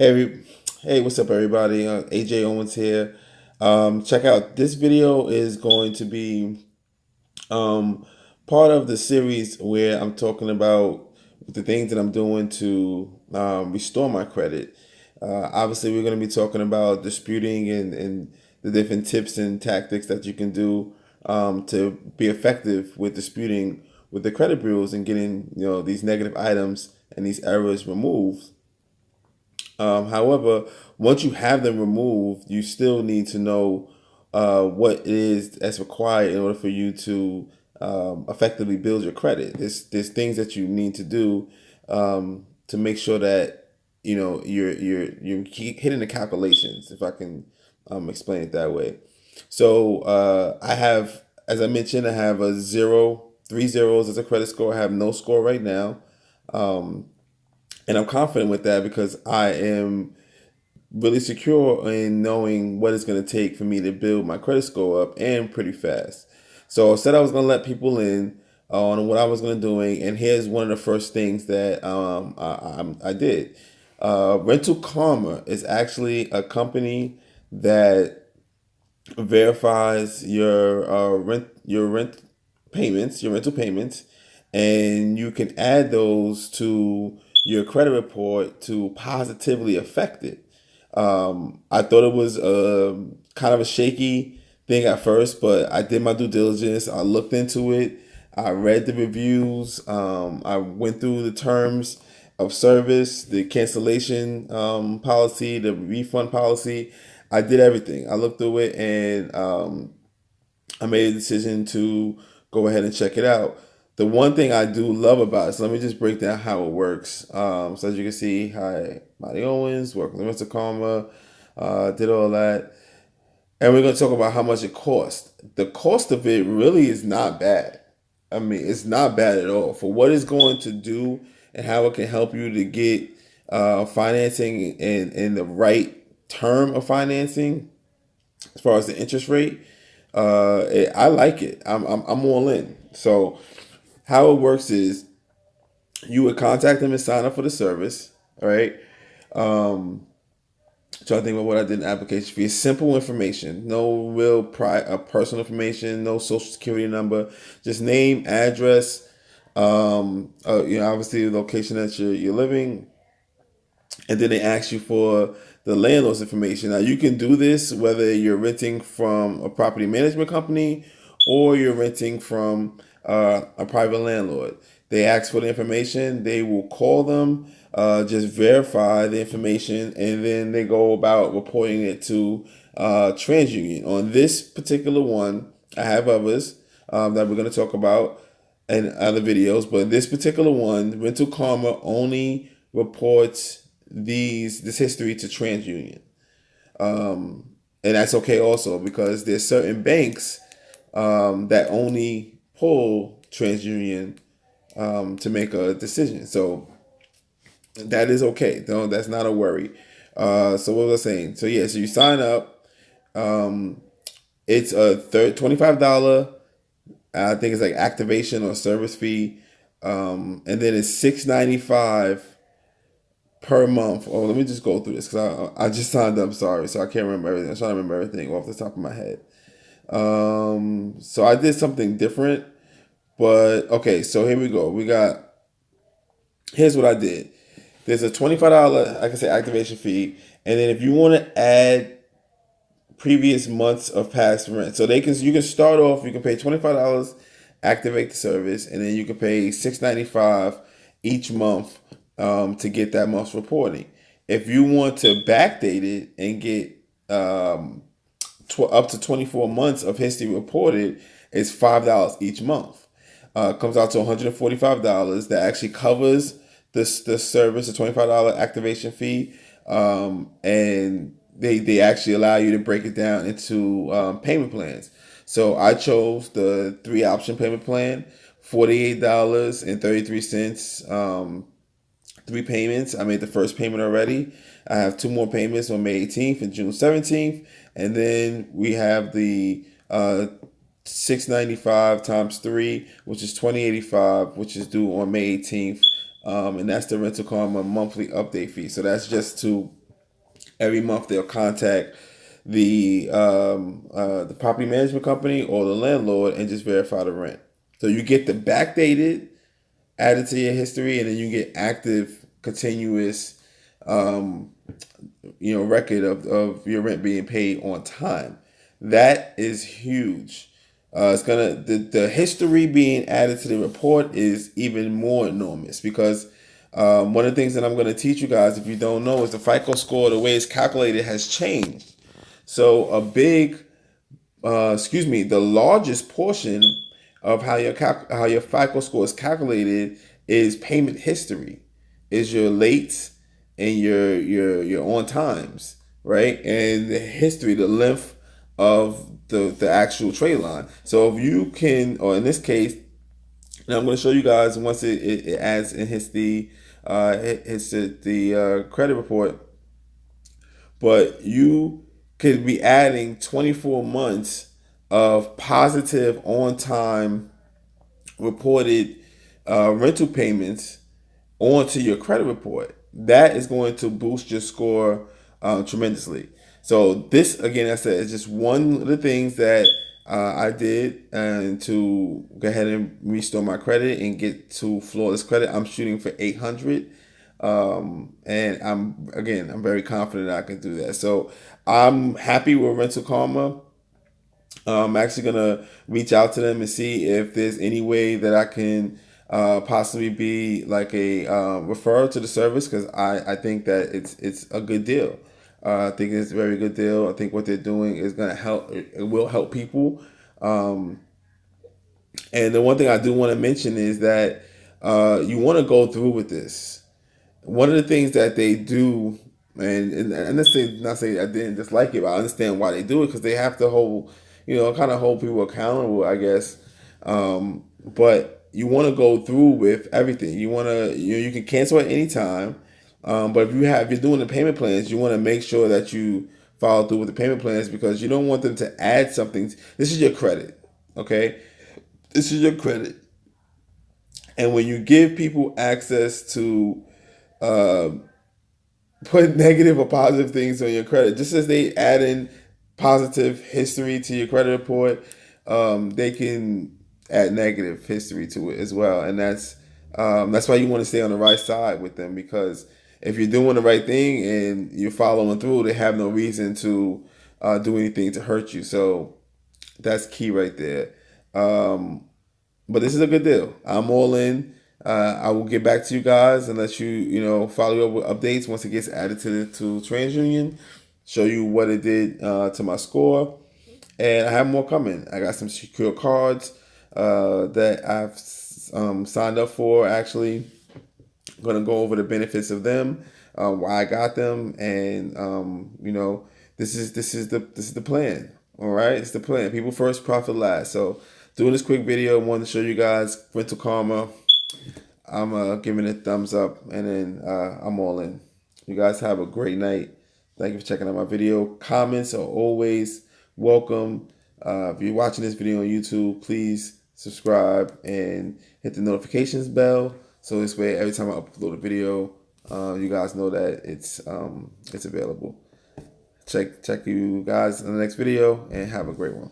Hey, hey, what's up, everybody? AJ Owens here. Check out this video is going to be um, part of the series where I'm talking about the things that I'm doing to restore my credit. Obviously, we're going to be talking about disputing and the different tips and tactics that you can do to be effective with disputing with the credit bureaus and getting these negative items and these errors removed. However, once you have them removed, you still need to know what it is that's required in order for you to effectively build your credit. There's things that you need to do to make sure that you're hitting the calculations. If I can explain it that way. So I have, as I mentioned, I have a zero, three zeros as a credit score. I have no score right now. Um, and I'm confident with that because I am really secure in knowing what it's going to take for me to build my credit score up and pretty fast. So I said I was going to let people in on what I was going to doing, and here's one of the first things that I did. Rental Kharma is actually a company that verifies your rental payments, and you can add those to your credit report to positively affect it. I thought it was kind of a shaky thing at first, but I did my due diligence. I looked into it. I read the reviews. I went through the terms of service, the cancellation policy, the refund policy. I did everything. I looked through it, and I made a decision to go ahead and check it out. The one thing I do love about it, so let me just break down how it works. So as you can see, hi, Marty Owens, work with Mr. Karma, did all that. And we're going to talk about how much it costs. The cost of it really is not bad. I mean, it's not bad at all. For what it's going to do and how it can help you to get financing in the right term of financing, as far as the interest rate, I like it. I'm all in. So how it works is you would contact them and sign up for the service. All right. Trying to think about what I did in the application fee. Simple information, no real personal information, no social security number, just name, address, obviously the location that you're living, and then they ask you for the landlord's information. Now you can do this whether you're renting from a property management company or you're renting from a private landlord. They ask for the information. They will call them, just verify the information, and then they go about reporting it to TransUnion. On this particular one, I have others that we're going to talk about in other videos, but this particular one, Rental Karma only reports this history to TransUnion, and that's okay also because there's certain banks that only pull TransUnion to make a decision. So that is okay. No, that's not a worry. So what was I saying? So yeah, so you sign up. Um, it's a $25. I think it's like activation or service fee, and then it's $6.95 per month. Oh, let me just go through this because I just signed up. Sorry, so I can't remember everything. I'm trying to remember everything off the top of my head. So I did something different, but okay. So here we go. Here's what I did. There's a $25, like I said, activation fee, and then if you want to add previous months of past rent, so you can start off. You can pay $25, activate the service, and then you can pay $6.95 each month to get that month's reporting. If you want to backdate it and get up to 24 months of history reported, it's $5 each month. Comes out to $145. That actually covers the service, the $25 activation fee, and they actually allow you to break it down into payment plans. So I chose the three option payment plan, $48.33. Three payments. I made the first payment already. I have two more payments on May 18th and June 17th, and then we have the 695 times three, which is 2085, which is due on May 18th, and that's the Rental Karma monthly update fee. So that's just to Every month they'll contact the property management company or the landlord and just verify the rent. So you get the backdated added to your history, and then you get active, continuous, record of your rent being paid on time. That is huge. It's gonna the history being added to the report is even more enormous because one of the things that I'm going to teach you guys, if you don't know, is the FICO score. The way it's calculated has changed. So the largest portion of how your FICO score is calculated is payment history, is your late and your on times, right? And the history, the length of the actual trade line. So if you can, or in this case, and I'm going to show you guys once it adds and hits the credit report, but you could be adding 24 months of positive on time reported rental payments onto your credit report. That is going to boost your score tremendously. So this, again, I said, is just one of the things that I did and to go ahead and restore my credit and get to flawless credit. I'm shooting for 800. And I'm very confident I can do that. So I'm happy with Rental Kharma. I'm actually gonna reach out to them and see if there's any way that I can possibly be like a referral to the service, because I think that it's a good deal. I think it's a very good deal. I think what they're doing is gonna help. It will help people. And the one thing I do want to mention is that you want to go through with this. One of the things that they do, and let's say not say I didn't dislike it, but I understand why they do it, because they have to hold, kind of hold people accountable, I guess. But you want to go through with everything. You want to, you can cancel at any time. But if you're doing the payment plans, you want to make sure that you follow through with the payment plans, because you don't want them to add something. This is your credit, okay? This is your credit, and when you give people access to uh, put negative or positive things on your credit, just as they add in positive history to your credit report, they can add negative history to it as well, and that's why you want to stay on the right side with them, because if you're doing the right thing and you're following through, they have no reason to do anything to hurt you. So that's key right there. But this is a good deal. I'm all in. I will get back to you guys and let you follow up with updates once it gets added to TransUnion. Show you what it did to my score, and I have more coming. I got some secure cards that I've signed up for. Actually, I'm gonna go over the benefits of them, why I got them, and this is the plan. All right, it's the plan. People first, profit last. So doing this quick video, I wanted to show you guys Rental Kharma. I'm giving it a thumbs up, and then I'm all in. You guys have a great night. Thank you for checking out my video. Comments are always welcome. If you're watching this video on YouTube, please subscribe and hit the notifications bell, so this way every time I upload a video, you guys know that it's available. Check you guys in the next video, and have a great one.